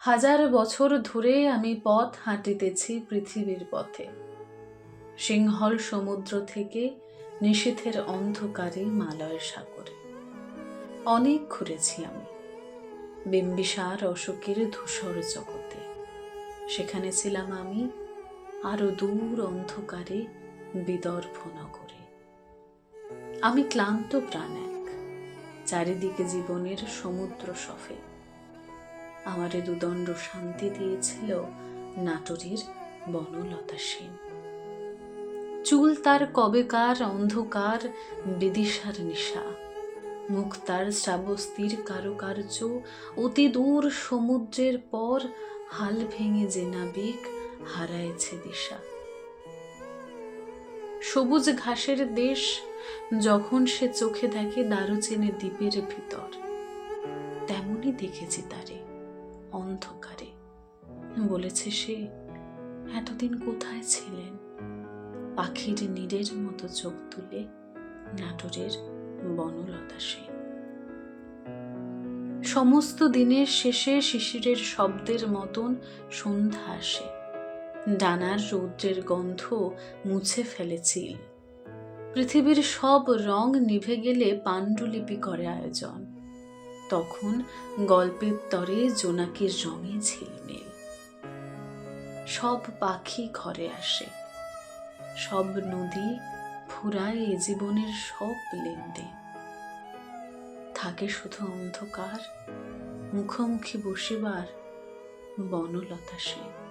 হাজার বছর ধরে আমি পথ হাঁটিতেছি পৃথিবীর পথে, সিংহল সমুদ্র থেকে নিশীথের অন্ধকারে মালয় সাগরে। অনেক ঘুরেছি আমি বিম্বিসার অশোকের ধূসর জগতে। সেখানে ছিলাম আমি আরো দূর অন্ধকারে বিদর্ভ নগরে। আমি ক্লান্ত প্রাণ এক, চারিদিকে জীবনের সমুদ্র সফে। আমারে দুদণ্ড শান্তি দিয়েছিল নাটোরের বনলতা সেন। চুল তার কবেকার অন্ধকার বিদিশার নিশা, মুখ তার শ্রাবস্তির কারুকার্য, অতি দূর সমুদ্রের পর হাল ভেঙে যে নাবিক হারাইছে দিশা। সবুজ ঘাসের দেশ যখন সে চোখে দেখে দারুচিনি দ্বীপের ভিতর, তেমনি দেখেছি তারে অন্ধকারে। বলেছে সে, এতদিন কোথায় ছিলেন? পাখির নীড়ের মতো চোখ তুলে নাটোরের বনলতা সেন। সমস্ত দিনের শেষে শিশিরের শব্দের মতন সন্ধ্যা আসে। ডানার রৌদ্রের গন্ধ মুছে ফেলে চিল। পৃথিবীর সব রং নিভে গেলে পাণ্ডুলিপি করে আয়োজন। তখন গল্পের তরে জোনাকির রঙে ঝিলমিল। সব পাখি ঘরে আসে, সব নদী ফুরায় এ জীবনের সব লেনদেন। থাকে শুধু অন্ধকার, মুখোমুখি বসিবার বনলতা সেন।